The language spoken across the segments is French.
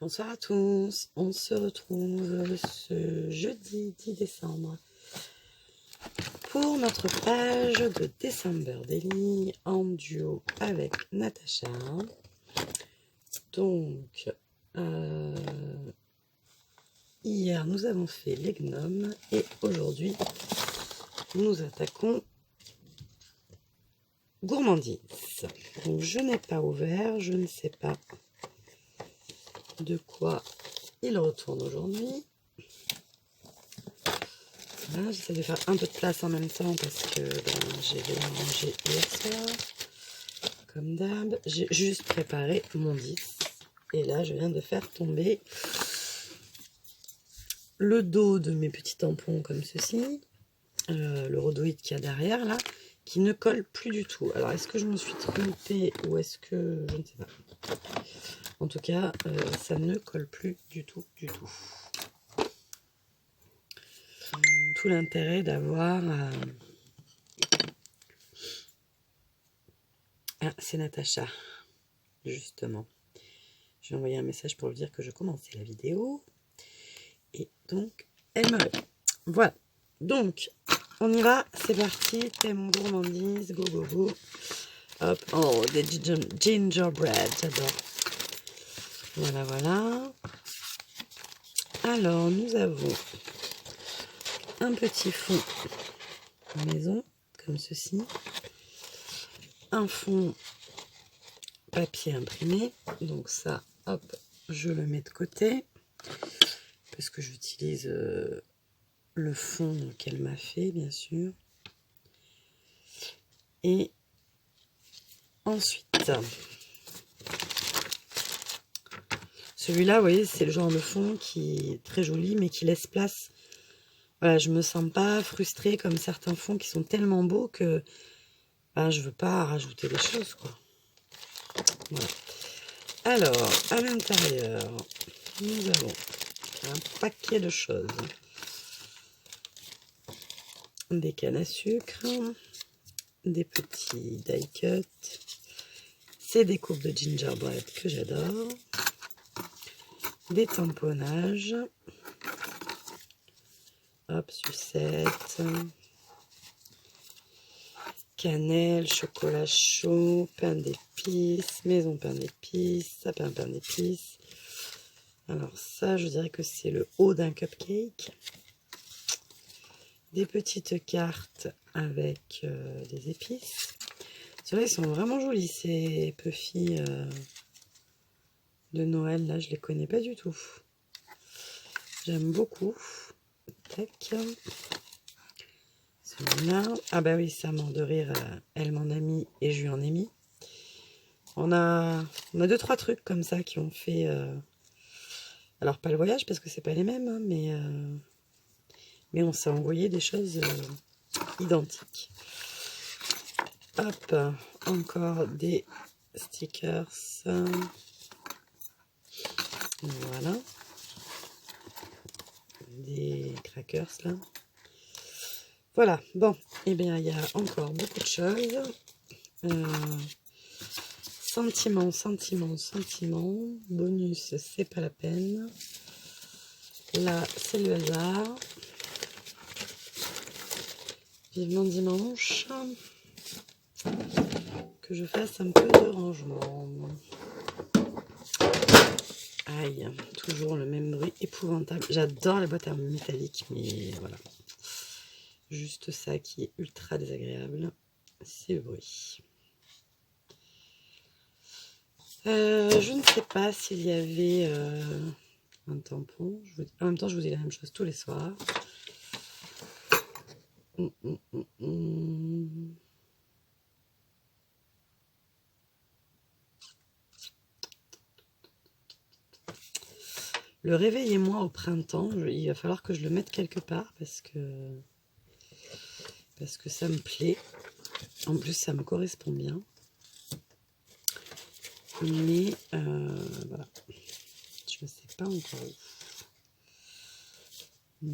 Bonsoir à tous, on se retrouve ce jeudi 10 décembre pour notre page de December Daily en duo avec Natacha. Donc, hier nous avons fait les gnomes et aujourd'hui nous attaquons gourmandise. Donc, je n'ai pas ouvert, je ne sais pas de quoi il retourne aujourd'hui. Voilà, j'essaie de faire un peu de place en même temps parce que j'ai bien mangé hier soir. Comme d'hab, j'ai juste préparé mon 10. Et là, je viens de faire tomber le dos de mes petits tampons comme ceci. Le rhodoïde qu'il y a derrière là, qui ne colle plus du tout. Alors, est-ce que je me suis trompée ou est-ce que... je ne sais pas. En tout cas, ça ne colle plus du tout, du tout. Tout l'intérêt d'avoir... Ah, c'est Natacha, justement. Je vais envoyer un message pour lui dire que je commençais la vidéo. Et donc, elle me répond. Voilà. Donc, on y va. C'est parti. Thème gourmandise. Go, go, go. Hop. Oh, des gingerbread. J'adore. Voilà, voilà. Alors, nous avons un petit fond maison, comme ceci. Un fond papier imprimé. Donc ça, hop, je le mets de côté. Parce que j'utilise le fond qu'elle m'a fait, bien sûr. Et ensuite, celui-là, vous voyez, c'est le genre de fond qui est très joli, mais qui laisse place. Voilà, je me sens pas frustrée comme certains fonds qui sont tellement beaux que je veux pas rajouter des choses, quoi. Voilà. Alors, à l'intérieur, nous avons un paquet de choses. Des cannes à sucre, des petits die cut. C'est des coupes de gingerbread que j'adore. Des tamponnages. Hop, sucette. Cannelle, chocolat chaud, pain d'épices, maison pain d'épices, sapin pain d'épices. Alors ça, je dirais que c'est le haut d'un cupcake. Des petites cartes avec des épices. Ceux-là, ils sont vraiment jolis, ces Puffy de Noël. Là, je les connais pas du tout. J'aime beaucoup. Tac. Celui-là. Ah bah oui, ça mort de rire. Elle m'en a mis et je lui en ai mis. On a 2-3 trucs comme ça qui ont fait... alors pas le voyage parce que c'est pas les mêmes, hein, mais on s'est envoyé des choses identiques. Hop, encore des stickers. Voilà. Des crackers là. Voilà, bon, et bien il y a encore beaucoup de choses. Sentiment, sentiment, sentiment. Bonus, c'est pas la peine. Là, c'est le hasard. Vivement dimanche. Que je fasse un peu de rangement. Aïe, toujours le même bruit épouvantable. J'adore les boîtes à métalliques, mais voilà. Juste ça qui est ultra désagréable, c'est le bruit. Je ne sais pas s'il y avait un tampon. En même temps, je vous dis la même chose tous les soirs. Le réveillez-moi au printemps, il va falloir que je le mette quelque part parce que ça me plaît. En plus, ça me correspond bien. Mais voilà, je ne sais pas encore où.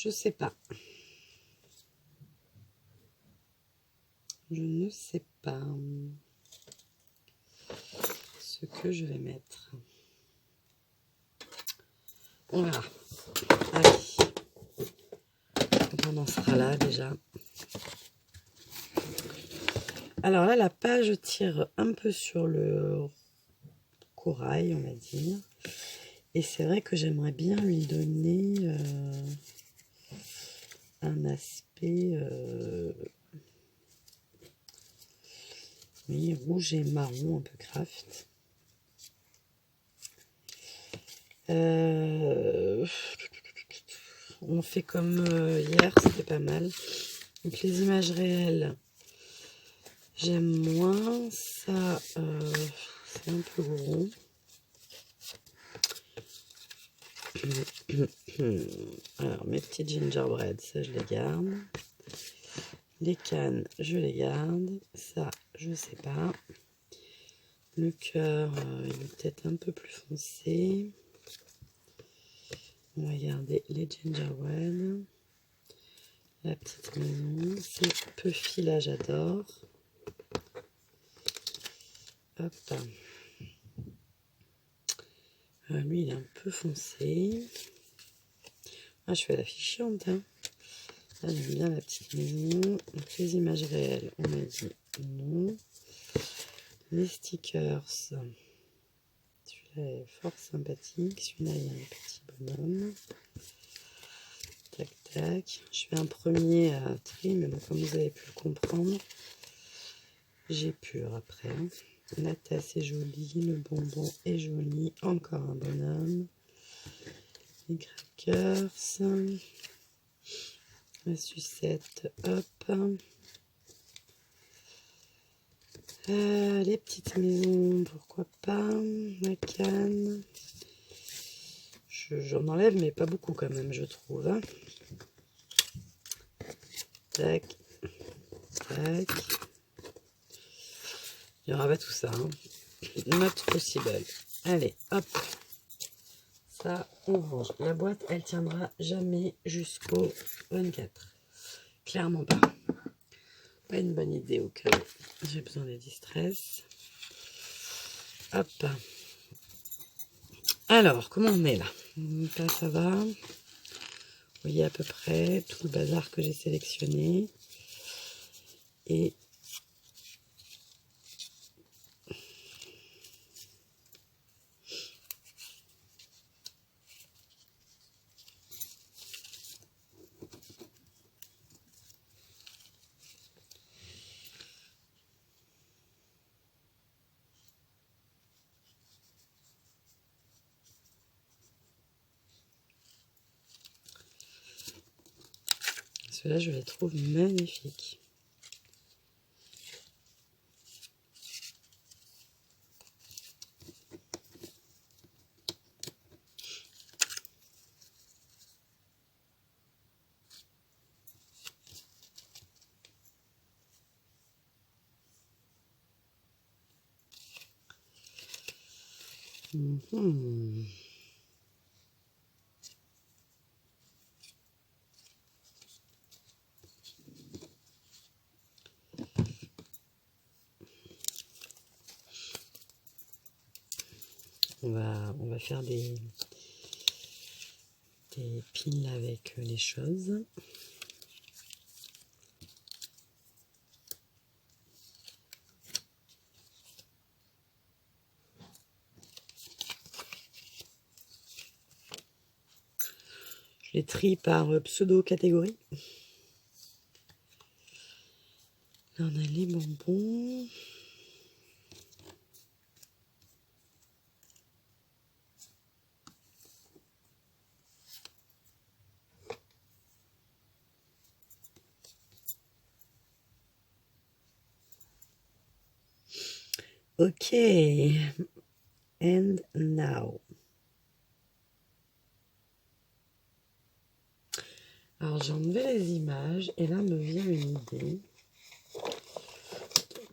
Je sais pas. Je ne sais pas ce que je vais mettre. On verra. Allez. On en sera là déjà. Alors là, la page tire un peu sur le corail, on va dire. Et c'est vrai que j'aimerais bien lui donner un aspect oui, rouge et marron, un peu craft. On fait comme hier, c'était pas mal. Donc les images réelles, j'aime moins. Ça, c'est un peu gros. Alors mes petits gingerbread, ça je les garde. Les cannes, je les garde. Ça, je sais pas. Le cœur, il est peut-être un peu plus foncé. On va garder les gingerbread. La petite maison, c'est Puffy, là j'adore. Hop. Lui il est un peu foncé. Ah, je fais la fichiante. Hein. Là, j'aime bien la petite maison. Donc les images réelles, on a dit non. Les stickers. Celui-là est fort sympathique. Celui-là, il y a un petit bonhomme. Tac, tac. Je fais un premier tri, mais bon, comme vous avez pu le comprendre, j'ai pur après. La tasse est jolie, le bonbon est joli. Encore un bonhomme. Les crackers. La sucette, hop. Les petites maisons, pourquoi pas. La canne. J'en enlève, mais pas beaucoup quand même, je trouve. Hein. Tac. Tac. Il y aura pas tout ça. Hein. Not possible. Allez, hop. Ça, on range. La boîte, elle tiendra jamais jusqu'au 24. Clairement pas. Pas une bonne idée au cas où j'ai besoin des distress. Hop. Alors, comment on est là? Ça va. Vous voyez à peu près tout le bazar que j'ai sélectionné. Et ceux-là, je les trouve magnifiques. On va faire des piles avec les choses. Je les trie par pseudo-catégorie. Là, on a les bonbons. Ok. And now. Alors, j'ai enlevé les images et là me vient une idée.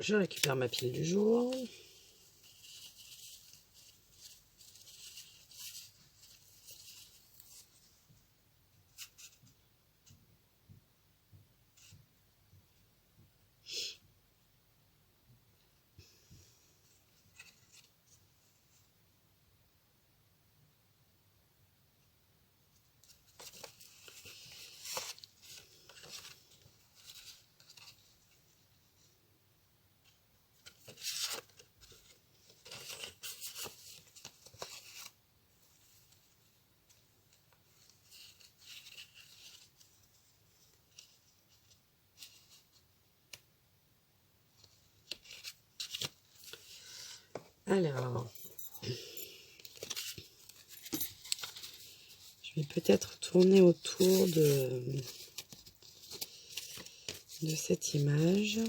Je récupère ma pile du jour. Alors, je vais peut-être tourner autour de cette image,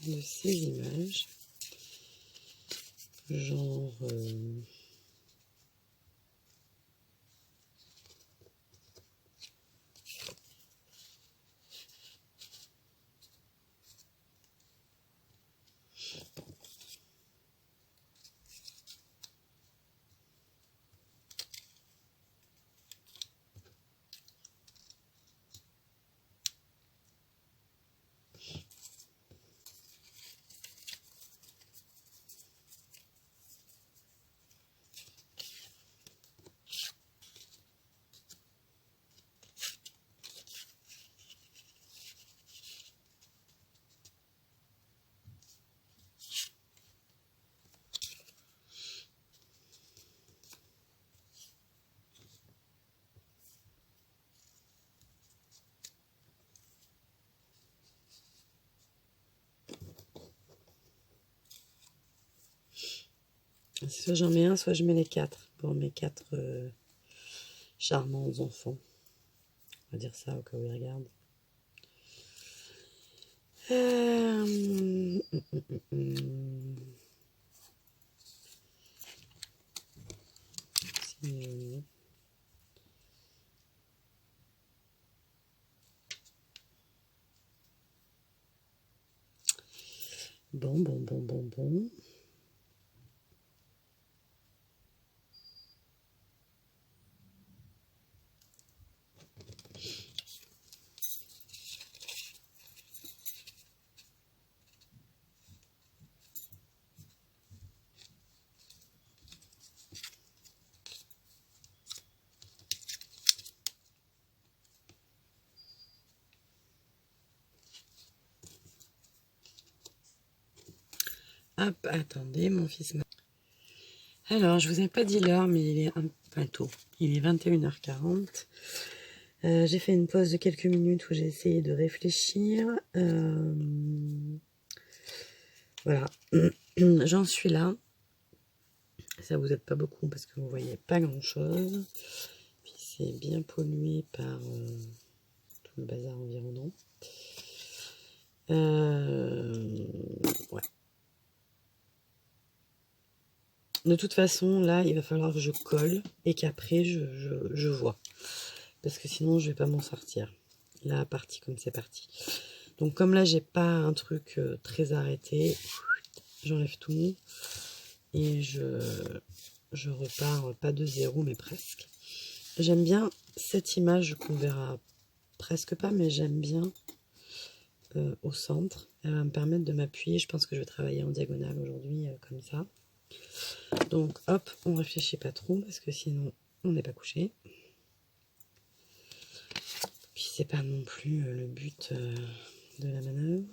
de ces images, genre soit j'en mets un, soit je mets les quatre pour mes quatre charmants enfants. On va dire ça au cas où ils regardent. Bon. Hop, attendez, mon fils m'a... Alors, je vous ai pas dit l'heure, mais il est un peu tôt. Il est 21h40. J'ai fait une pause de quelques minutes où j'ai essayé de réfléchir. Voilà, j'en suis là. Ça vous aide pas beaucoup parce que vous voyez pas grand-chose. Puis c'est bien pollué par tout le bazar environnant. Ouais. De toute façon, là, il va falloir que je colle et qu'après, je vois. Parce que sinon, je vais pas m'en sortir. Là, parti comme c'est parti. Donc, comme là, j'ai pas un truc très arrêté, j'enlève tout. Et je repars, pas de zéro, mais presque. J'aime bien cette image qu'on verra presque pas, mais j'aime bien au centre. Elle va me permettre de m'appuyer. Je pense que je vais travailler en diagonale aujourd'hui, comme ça. Donc, hop, on réfléchit pas trop, parce que sinon, on n'est pas couché. Puis, c'est pas non plus le but de la manœuvre.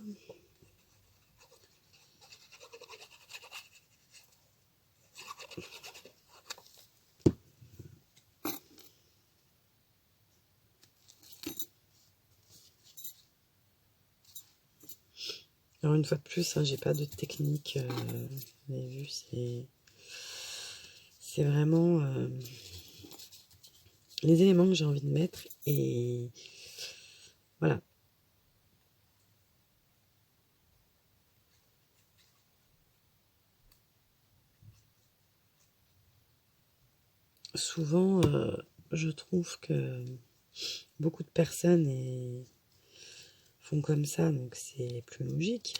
Alors, une fois de plus, hein, j'ai pas de technique. Vous avez vu, c'est vraiment les éléments que j'ai envie de mettre. Et voilà. Souvent, je trouve que beaucoup de personnes font comme ça, donc c'est plus logique.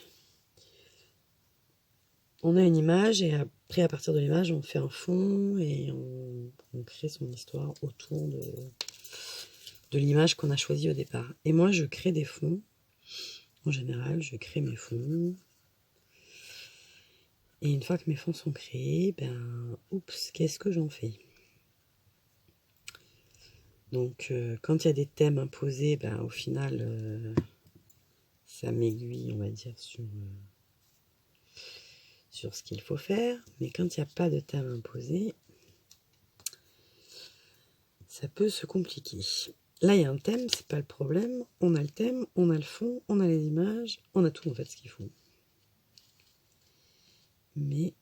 On a une image et après, à partir de l'image, on fait un fond et on crée son histoire autour de l'image qu'on a choisie au départ. Et moi, je crée des fonds. En général, je crée mes fonds. Et une fois que mes fonds sont créés, ben, oups, qu'est-ce que j'en fais? Donc, quand il y a des thèmes imposés, ben, au final, ça m'aiguille, on va dire, sur ce qu'il faut faire. Mais quand il n'y a pas de thème imposé, ça peut se compliquer. Là, il y a un thème, c'est pas le problème. On a le thème, on a le fond, on a les images, on a tout en fait ce qu'il faut. Mais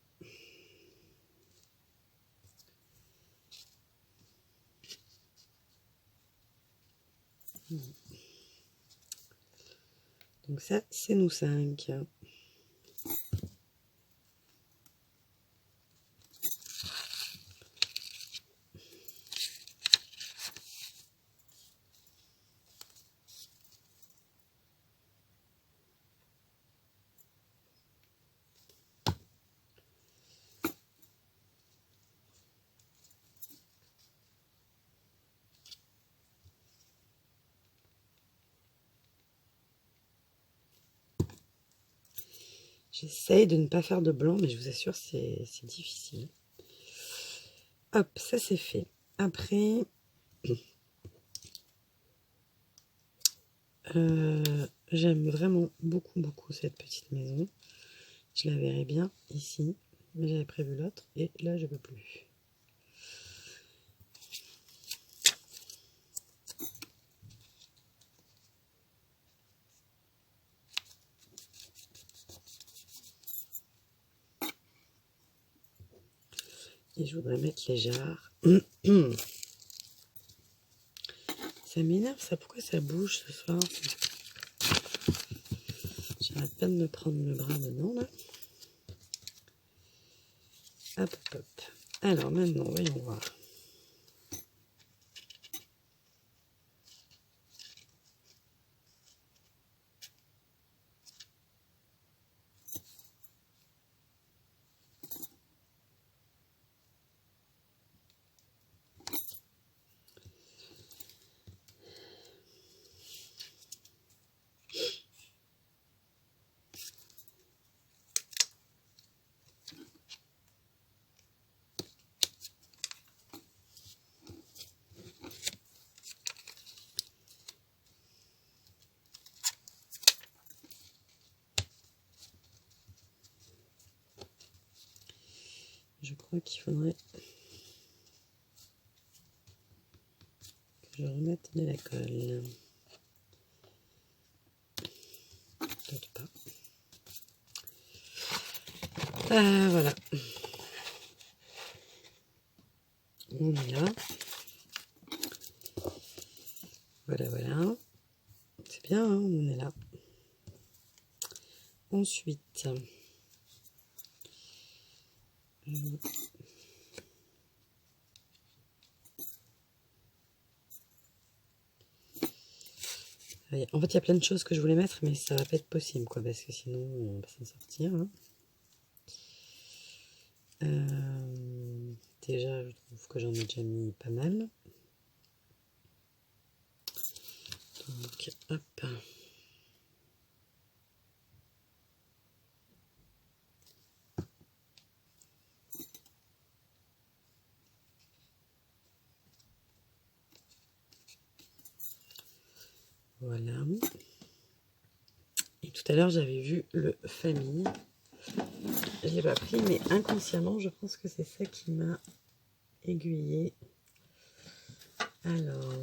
Donc ça, c'est nous 5. J'essaye de ne pas faire de blanc, mais je vous assure, c'est difficile. Hop, ça c'est fait. Après, j'aime vraiment beaucoup cette petite maison. Je la verrai bien ici, mais j'avais prévu l'autre et là je peux plus. Et je voudrais mettre les jarres. Ça m'énerve ça, pourquoi ça bouge ce soir? J'arrête pas de me prendre le bras dedans là. Hop, hop. Alors maintenant, voyons voir. Je crois qu'il faudrait que je remette de la colle. Peut-être pas. Ah, voilà. On est là. Voilà. C'est bien, hein, on est là. Ensuite, en fait, il y a plein de choses que je voulais mettre, mais ça va pas être possible, quoi, parce que sinon, on va s'en sortir. Hein. Déjà, je trouve que j'en ai déjà mis pas mal. Donc, hop. Voilà. Et tout à l'heure, j'avais vu le famille. Je l'ai pas pris, mais inconsciemment, je pense que c'est ça qui m'a aiguillée. Alors,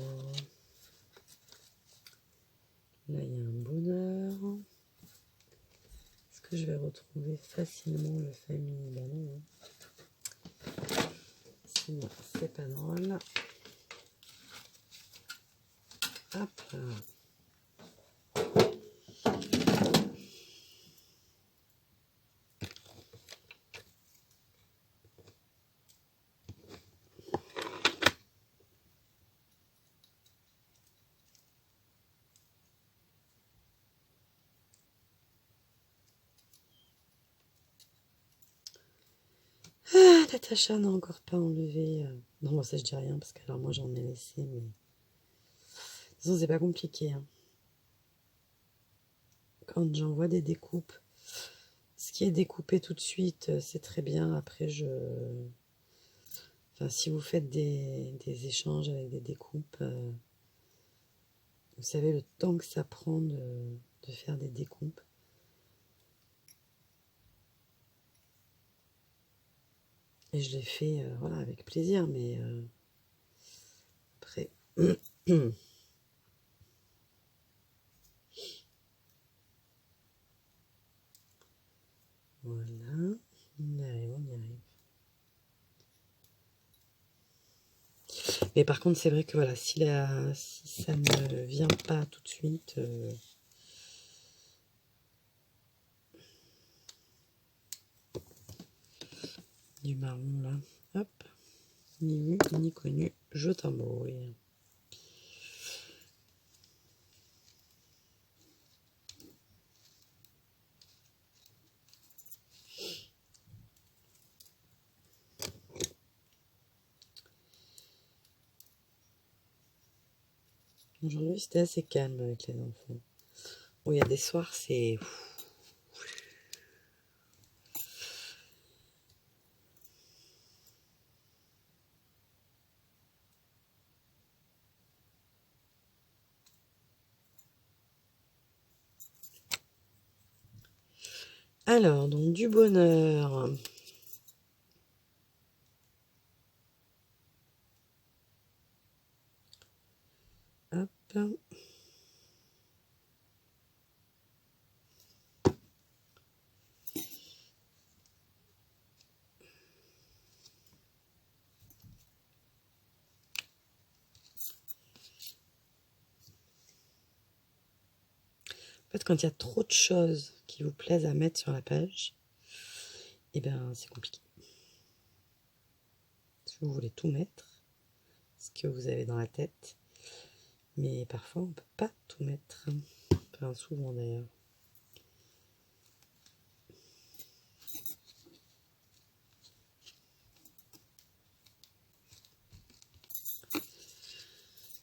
là, il y a un bonheur. Est-ce que je vais retrouver facilement le famille? Ben non. Sinon, c'est pas drôle. Hop. Ah, Natacha n'a encore pas enlevé. Non, moi ça je dis rien parce que alors moi j'en ai laissé, mais de toute façon c'est pas compliqué. Hein. Quand j'envoie des découpes, ce qui est découpé tout de suite, c'est très bien. Après, enfin, si vous faites des échanges avec des découpes, vous savez le temps que ça prend de faire des découpes. Et je l'ai fait voilà, avec plaisir, mais après. Voilà, on y arrive. Mais par contre, c'est vrai que voilà, si ça ne vient pas tout de suite, du marron là, hop, ni vu ni connu, je t'embrouille. Aujourd'hui, c'était assez calme avec les enfants. Bon, il y a des soirs, c'est... Alors, donc du bonheur. Hop. En fait, quand il y a trop de choses qui vous plaisent à mettre sur la page, eh bien, c'est compliqué. Si vous voulez tout mettre, ce que vous avez dans la tête, mais parfois, on ne peut pas tout mettre. Enfin, souvent d'ailleurs.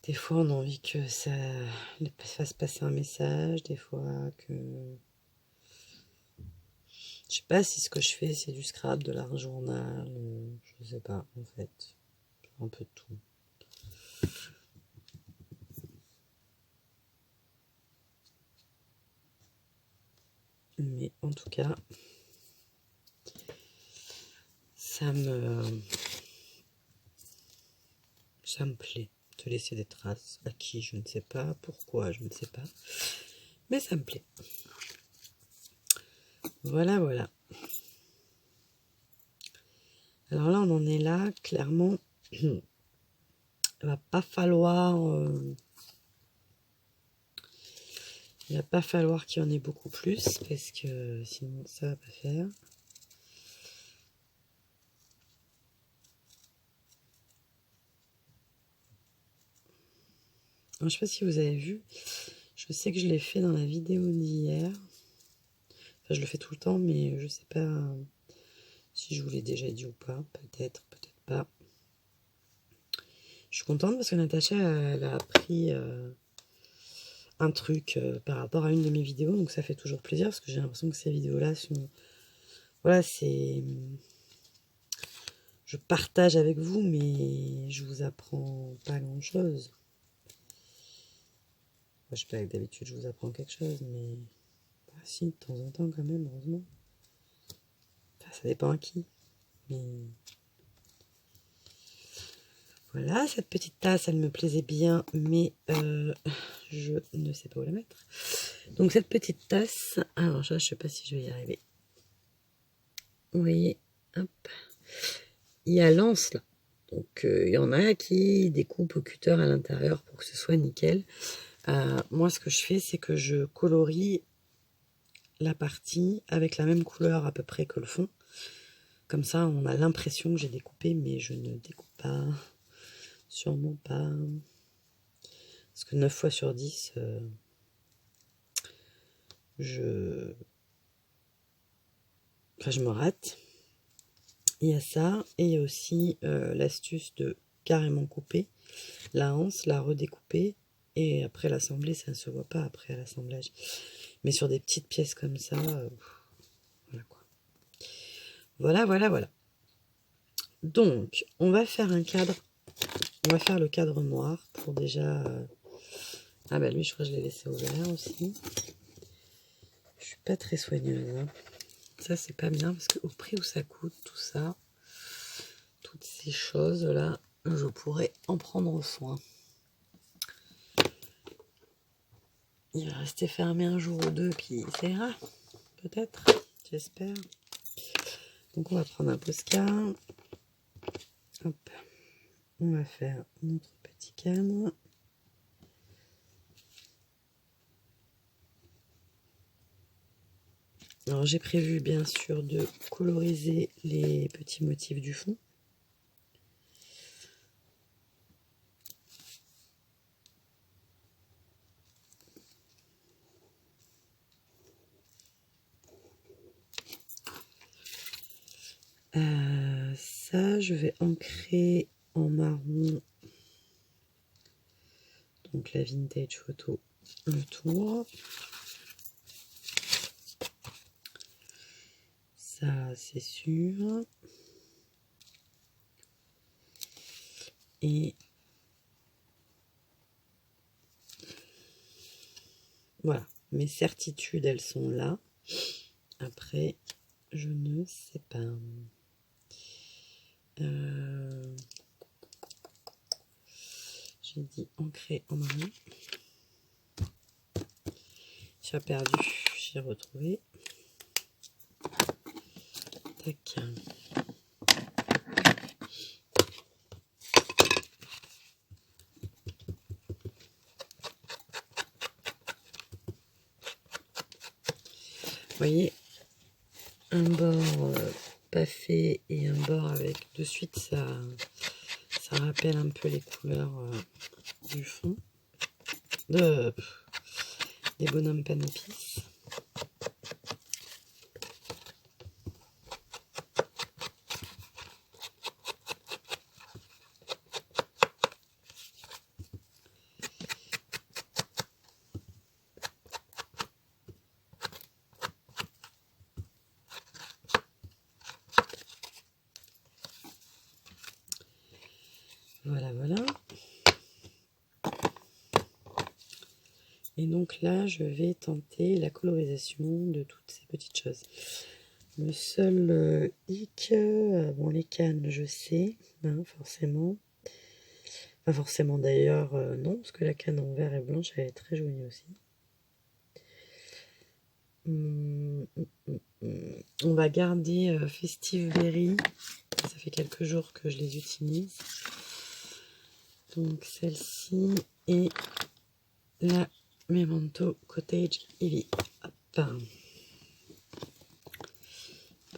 Des fois, on a envie que ça fasse passer un message, des fois que... Je sais pas si ce que je fais, c'est du scrap, de l'art journal, je sais pas, en fait. Un peu de tout. Mais en tout cas, ça me plaît de laisser des traces. À qui, je ne sais pas. Pourquoi, je ne sais pas. Mais ça me plaît. Voilà, voilà. Alors là, on en est là, clairement. Il va pas falloir... il va pas falloir qu'il y en ait beaucoup plus, parce que sinon, ça va pas faire. Alors, je sais pas si vous avez vu. Je sais que je l'ai fait dans la vidéo d'hier. Enfin, je le fais tout le temps, mais je sais pas si je vous l'ai déjà dit ou pas. Peut-être, peut-être pas. Je suis contente parce que Natacha, elle a appris un truc par rapport à une de mes vidéos. Donc ça fait toujours plaisir parce que j'ai l'impression que ces vidéos-là sont... Voilà, c'est... Je partage avec vous, mais je vous apprends pas grand-chose. Enfin, je sais pas, d'habitude je vous apprends quelque chose, mais... Bah, si, de temps en temps quand même, heureusement. Enfin, ça dépend à qui. Mais... Voilà, cette petite tasse, elle me plaisait bien, mais je ne sais pas où la mettre. Donc cette petite tasse, alors je ne sais pas si je vais y arriver. Vous voyez, hop, il y a l'anse là. Donc il y en a qui découpent au cutter à l'intérieur pour que ce soit nickel. Moi, ce que je fais, c'est que je colorie la partie avec la même couleur à peu près que le fond. Comme ça, on a l'impression que j'ai découpé, mais je ne découpe pas. Sûrement pas. Parce que 9 fois sur 10, je me rate. Il y a ça, et il y a aussi l'astuce de carrément couper la anse, la redécouper, et après l'assembler, ça ne se voit pas après à l'assemblage. Mais sur des petites pièces comme ça, voilà quoi. Voilà, voilà, voilà. Donc, on va faire un cadre. On va faire le cadre noir pour déjà... Ah bah lui, je crois que je l'ai laissé ouvert aussi. Je suis pas très soigneuse, hein. Ça, c'est pas bien, parce qu'au prix où ça coûte, tout ça, toutes ces choses-là, je pourrais en prendre soin. Il va rester fermé un jour ou deux, puis ça ira, peut-être, j'espère. Donc on va prendre un Posca. Hop. on va faire notre petit cadre. Alors j'ai prévu bien sûr de coloriser les petits motifs du fond. Ça, je vais ancrer en marron, donc la vintage photo, le tour. Ça, c'est sûr. Et voilà, mes certitudes, elles sont là. Après, je ne sais pas. J'ai dit ancré en marron. J'ai perdu, j'ai retrouvé. Tac. Vous voyez, un bord pas fait et un bord avec de suite, ça rappelle un peu les couleurs du fond des bonhommes Panopis. Voilà, voilà. Et donc là, je vais tenter la colorisation de toutes ces petites choses. Le seul hic, bon, les cannes, je sais, hein, forcément. Pas forcément d'ailleurs, non, parce que la canne en vert et blanche, elle est très jolie aussi. On va garder Festive Berry. Ça fait quelques jours que je les utilise. Donc celle-ci et la Memento Cottage Ivy.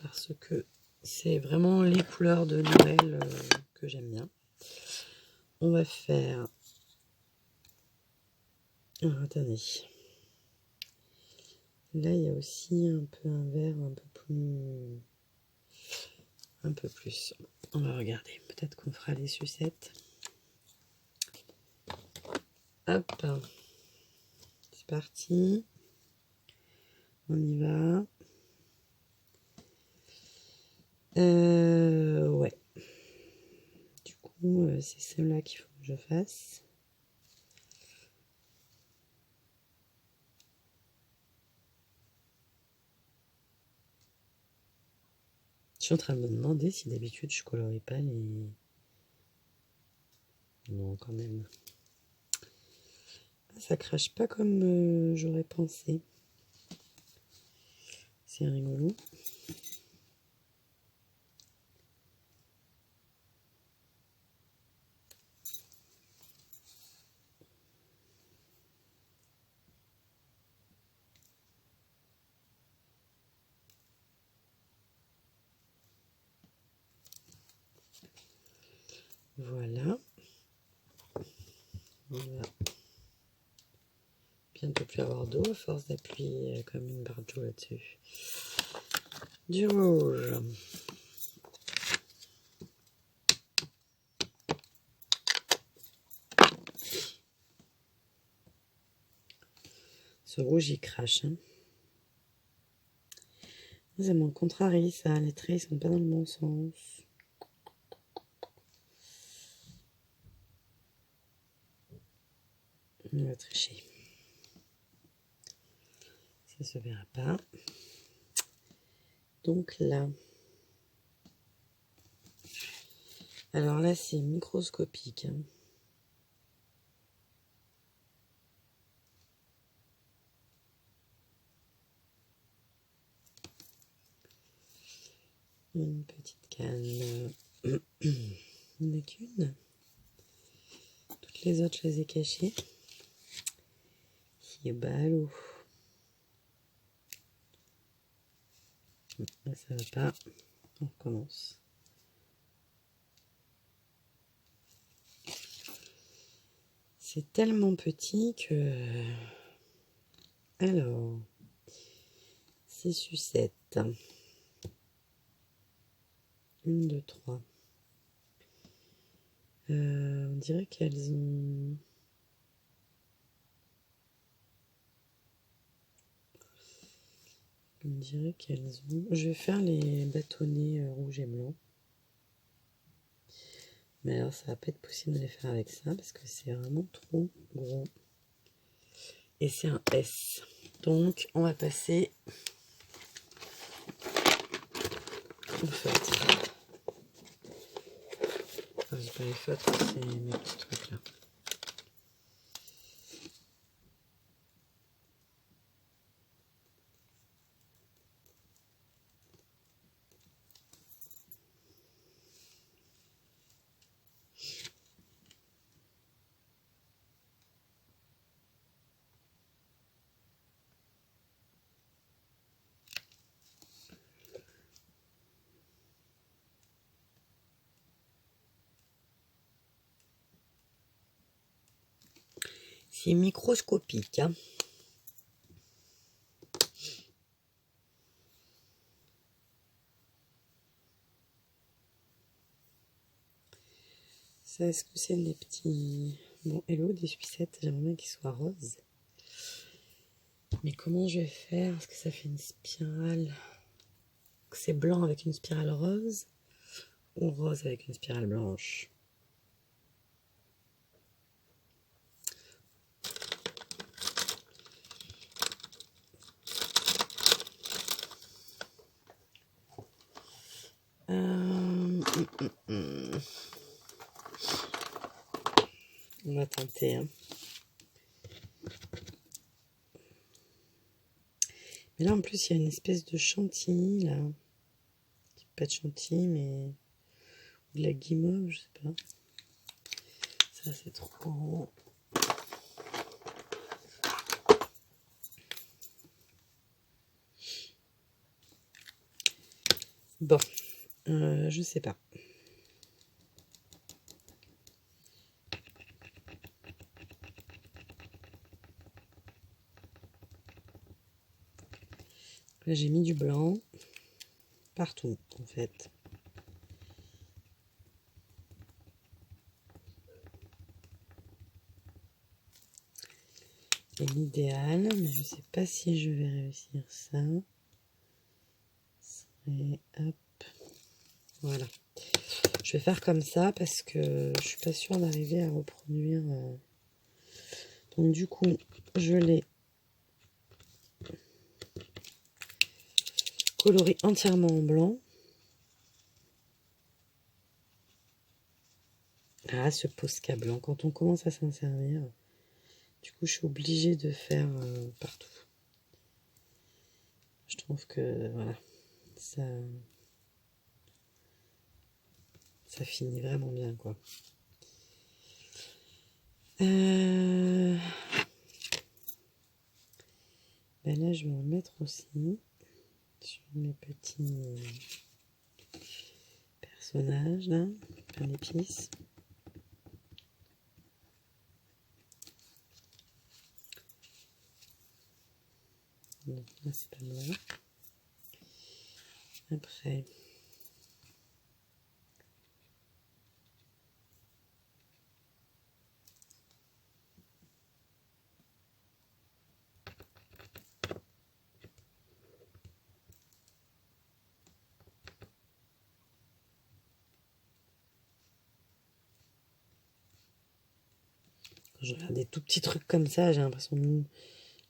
Parce que c'est vraiment les couleurs de Noël que j'aime bien. On va faire... Alors, attendez. Là, il y a aussi un peu un vert un peu plus... Un peu plus. On va regarder. Peut-être qu'on fera les sucettes. Hop. C'est parti. On y va. Ouais. Du coup, c'est celle-là qu'il faut que je fasse. Je suis en train de me demander si d'habitude je colorie pas les... Non, quand même. Ça crache pas comme j'aurais pensé. C'est rigolo. Voilà. On va bientôt plus avoir d'eau à force d'appuyer comme une barre d'eau là-dessus. Du rouge. Ce rouge, il crache. Hein. Ça me contrarie, ça. Les traits, ils sont pas dans le bon sens. On va tricher. Ça se verra pas. Donc là. Alors là, c'est microscopique. Hein. Une petite canne. Il n'y en a qu'une. Les autres, je les ai cachés. Qui est ballot. Là, ça va pas. On recommence. C'est tellement petit que... Alors, c'est sucette. 1, 2, 3. On dirait qu'elles ont... On dirait qu'elles ont... Je vais faire les bâtonnets rouge et blanc. Mais alors, ça va pas être possible de les faire avec ça parce que c'est vraiment trop gros. Et c'est un S. Donc, on va passer au feutre. Enfin, j'ai pas les feutres, c'est mes petits trucs là. C'est microscopique, hein. Ça, est-ce que c'est des petits... Bon, hello, des sucettes, j'aimerais bien qu'ils soient roses. Mais comment je vais faire? Est-ce que ça fait une spirale? C'est blanc avec une spirale rose ou rose avec une spirale blanche? On va tenter, hein. Mais là, en plus, il y a une espèce de chantilly, là. Pas de chantilly, mais de la guimauve, je sais pas. Ça, c'est trop gros. Bon, je sais pas. Là, j'ai mis du blanc partout, en fait. Et l'idéal, mais je sais pas si je vais réussir ça. Et hop, voilà. Je vais faire comme ça parce que je suis pas sûre d'arriver à reproduire. Donc du coup, je l'ai coloré entièrement en blanc. Ah, ce Posca blanc, quand on commence à s'en servir, du coup, je suis obligée de faire partout. Je trouve que, voilà, ça finit vraiment bien, quoi. Ben là, je vais en mettre aussi sur mes petits personnages, là, plein d'épices. Bon, là, c'est pas mal. Après... Quand je regarde des tout petits trucs comme ça, j'ai l'impression de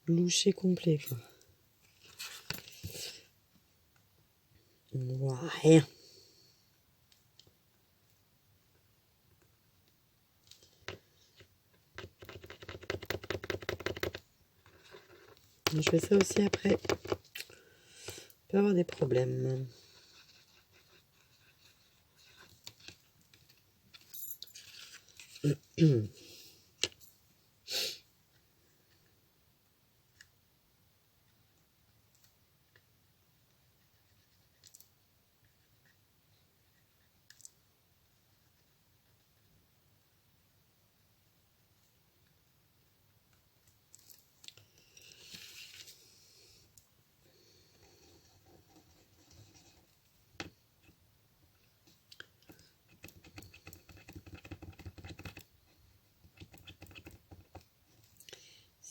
loucher complet, quoi. On voit rien. Je fais ça aussi après. On peut avoir des problèmes.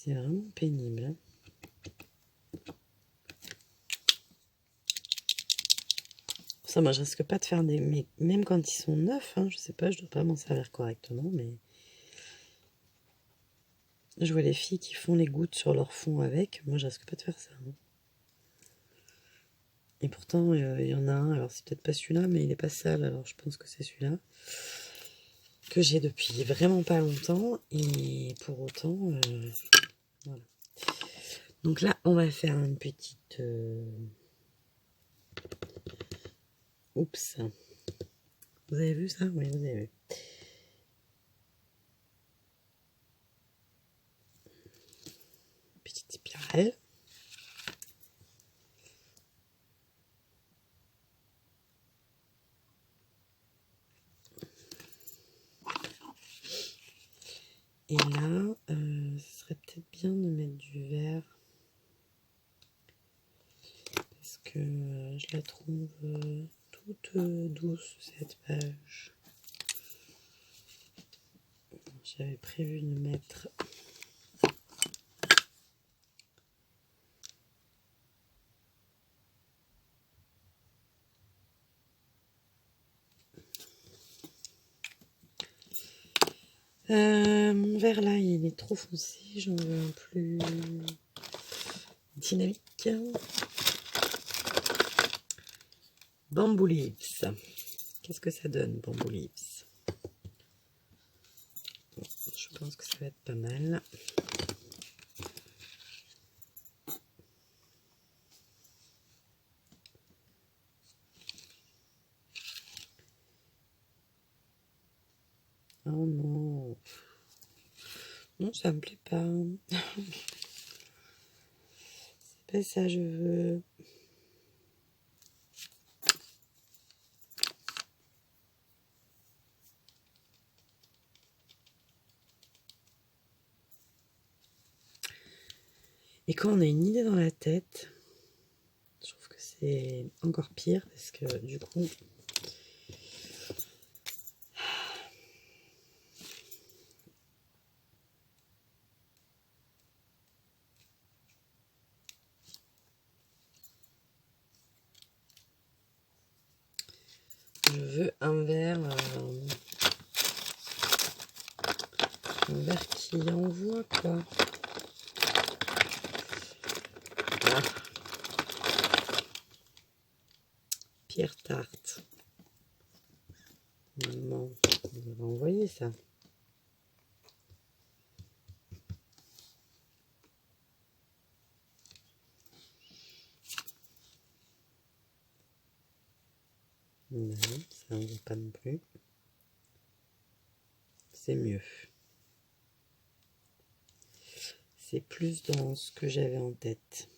C'est vraiment pénible. Hein. Ça, moi, je risque pas de faire des... Mais même quand ils sont neufs, hein, je sais pas, je dois pas m'en servir correctement, mais... Je vois les filles qui font les gouttes sur leur fond avec. Moi, je risque pas de faire ça. Hein. Et pourtant, il y en a un. Alors, c'est peut-être pas celui-là, mais il est pas sale. Alors, je pense que c'est celui-là. Que j'ai depuis vraiment pas longtemps. Et pour autant, voilà. Donc là, on va faire une petite... Oups. Vous avez vu ça? Oui, vous avez vu. Petite spirale. Et là, ce serait peut-être bien de mettre du vert. Parce que je la trouve toute douce, cette page. J'avais prévu de mettre... mon vert là, il est trop foncé. J'en veux un plus dynamique. Bamboo Leaves. Qu'est-ce que ça donne, Bamboo Leaves? Bon, je pense que ça va être pas mal. Oh non. Non, ça me plaît pas. C'est pas ça, je veux. Et quand on a une idée dans la tête, je trouve que c'est encore pire parce que du coup, je veux un verre qui envoie quoi. Ah. Pierre Tarte. Maman, on va envoyer ça. Non, ça ne va pas non plus. C'est mieux. C'est plus dans ce que j'avais en tête.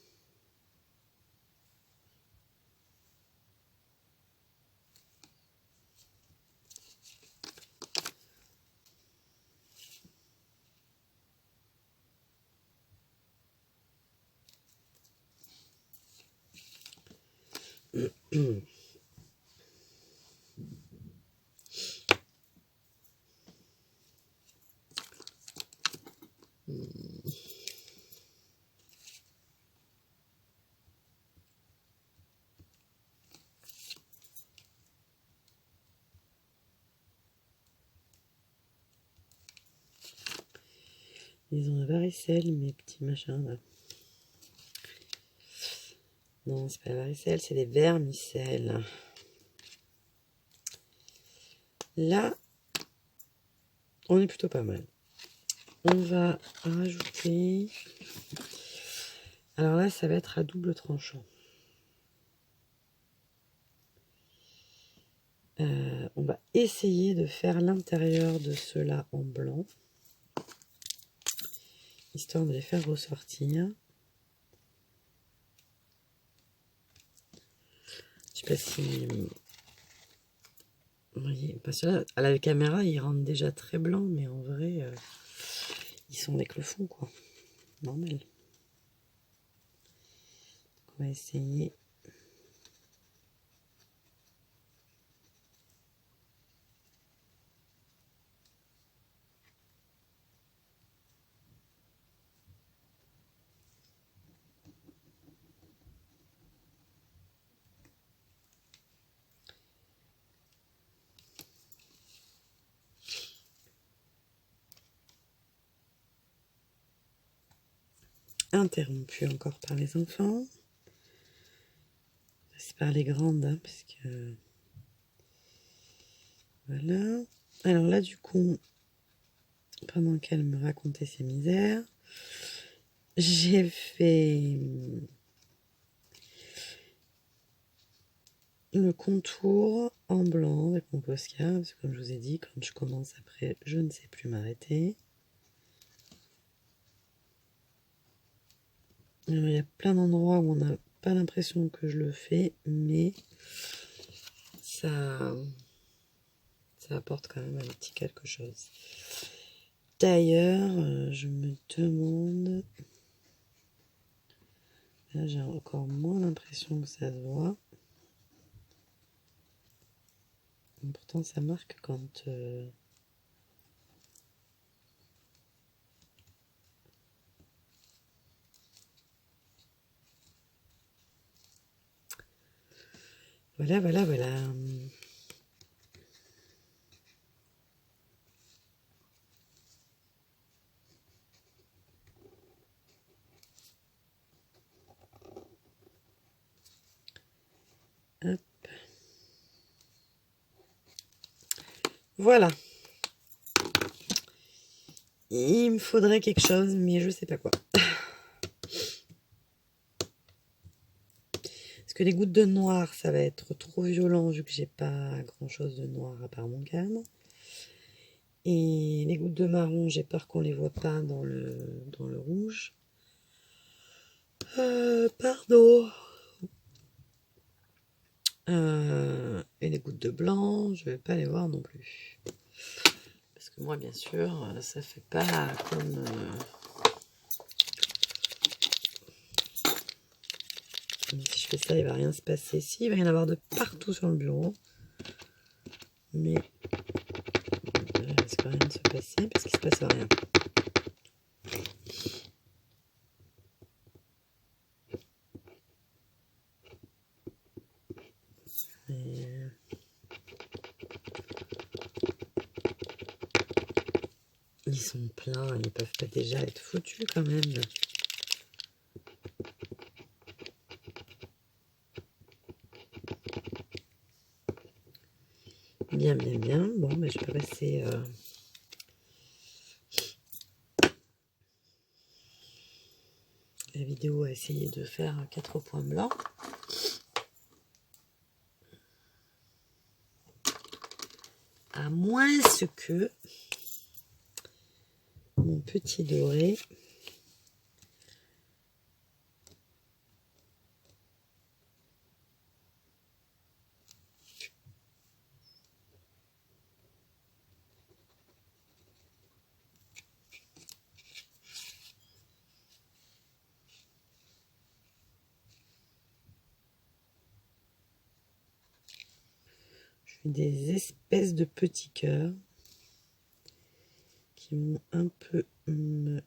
Ils ont la varicelle, mes petits machins là. Non, c'est pas la varicelle, c'est des vermicelles. Là, on est plutôt pas mal. On va rajouter... Alors là, ça va être à double tranchant. On va essayer de faire l'intérieur de ceux-là en blanc. Histoire de les faire ressortir. Je sais pas si... Vous voyez, parce que là, à la caméra, ils rendent déjà très blancs, mais en vrai, ils sont avec le fond, quoi. Normal. On va essayer. interrompue encore par les enfants. C'est par les grandes, hein, parce que... Voilà. Alors là, du coup, pendant qu'elle me racontait ses misères, j'ai fait le contour en blanc avec mon Posca, parce que comme je vous ai dit, quand je commence après, je ne sais plus m'arrêter. Il y a plein d'endroits où on n'a pas l'impression que je le fais, mais ça apporte quand même un petit quelque chose. D'ailleurs, je me demande... Là, j'ai encore moins l'impression que ça se voit. Pourtant, ça marque quand... Voilà, voilà, voilà. Hop. Voilà. Il me faudrait quelque chose, mais je sais pas quoi. Parce que les gouttes de noir, ça va être trop violent vu que j'ai pas grand chose de noir à part mon calme. Et les gouttes de marron, j'ai peur qu'on les voit pas dans le rouge. Pardon. Et les gouttes de blanc, je vais pas les voir non plus. Parce que moi, bien sûr, ça fait pas comme... Si je fais ça, il va rien se passer. Si, il va y en avoir de partout sur le bureau. Mais il risque rien de se passer parce qu'il se passe rien. Et... Ils sont pleins, ils peuvent pas déjà être foutus quand même. Bien, bien, bien. Bon, mais je vais passer la vidéo à essayer de faire 4 points blancs. À moins que mon petit doré des espèces de petits cœurs qui vont un peu me...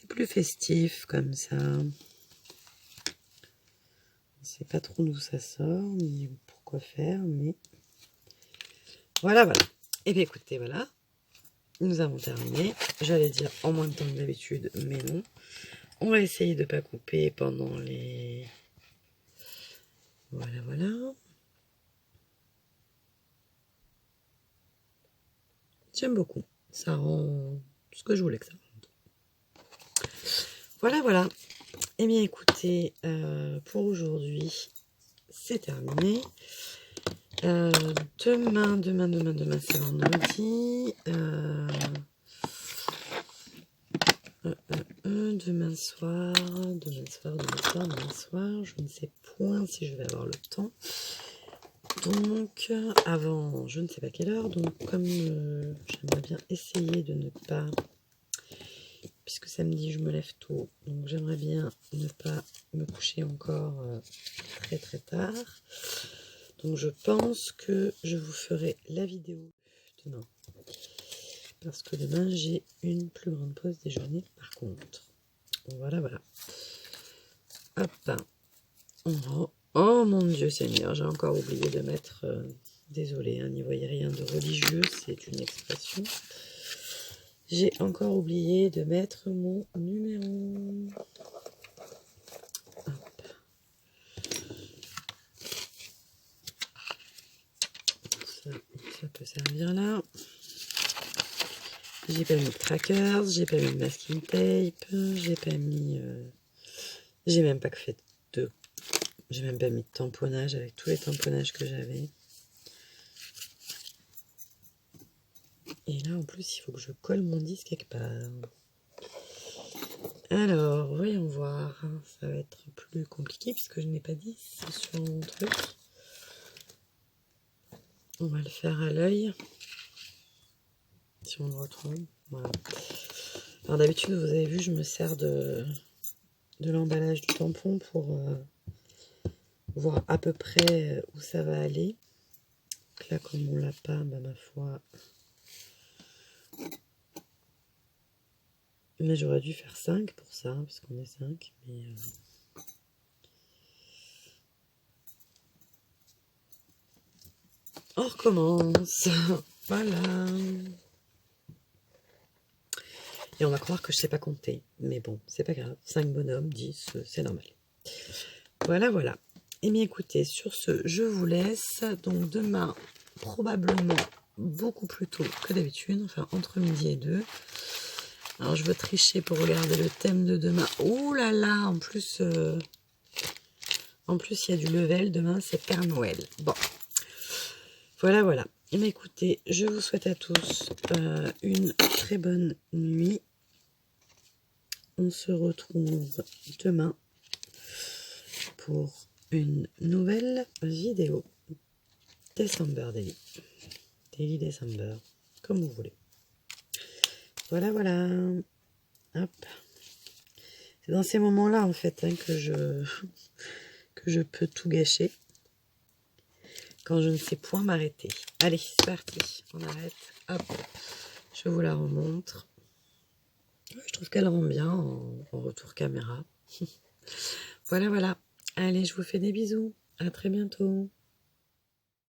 plus festif comme ça. Je sais pas trop d'où ça sort, ni pourquoi faire, mais voilà, voilà. Et bien écoutez, voilà, nous avons terminé. J'allais dire en moins de temps que d'habitude, mais non. On va essayer de pas couper pendant les... Voilà, voilà. J'aime beaucoup. Ça rend ce que je voulais que ça rende. Voilà, voilà. Eh bien, écoutez, pour aujourd'hui, c'est terminé. Demain, c'est vendredi. Demain soir, je ne sais point si je vais avoir le temps. Donc, avant, je ne sais pas quelle heure. Donc, comme j'aimerais bien essayer de ne pas puisque samedi je me lève tôt, donc j'aimerais bien ne pas me coucher encore très très tard. Donc je pense que je vous ferai la vidéo demain, parce que demain j'ai une plus grande pause déjeuner par contre. Voilà, voilà. Hop. Oh mon Dieu Seigneur, j'ai encore oublié de mettre... désolée, hein, n'y voyez rien de religieux, c'est une expression. J'ai encore oublié de mettre mon numéro. Hop. Ça peut servir là. J'ai pas mis de trackers, j'ai pas mis de masking tape, j'ai pas mis... j'ai même pas fait de... J'ai même pas mis de tamponnage avec tous les tamponnages que j'avais. Et là, en plus, il faut que je colle mon disque quelque part. Alors, voyons voir. Ça va être plus compliqué puisque je n'ai pas 10 sur mon truc. On va le faire à l'œil. Si on le retrouve. Voilà. Alors d'habitude, vous avez vu, je me sers de l'emballage du tampon pour voir à peu près où ça va aller. Donc là, comme on l'a pas, bah, ma foi... Mais j'aurais dû faire 5 pour ça, parce qu'on est 5. Mais on recommence. Voilà. Et on va croire que je sais pas compter. Mais bon, c'est pas grave. 5 bonhommes, 10, c'est normal. Voilà, voilà. Et bien écoutez, sur ce, je vous laisse. Donc demain, probablement beaucoup plus tôt que d'habitude. Enfin, entre midi et 2. Alors, je veux tricher pour regarder le thème de demain. Ouh là là, en plus, il y a du level. Demain, c'est Père Noël. Bon, voilà, voilà. Et bien, écoutez, je vous souhaite à tous une très bonne nuit. On se retrouve demain pour une nouvelle vidéo. December Daily. Daily December, comme vous voulez. Voilà, voilà. Hop. C'est dans ces moments-là, en fait, hein, que je peux tout gâcher. Quand je ne sais point m'arrêter. Allez, c'est parti. On arrête. Hop. Je vous la remontre. Je trouve qu'elle rend bien en retour caméra. Voilà, voilà. Allez, je vous fais des bisous. À très bientôt.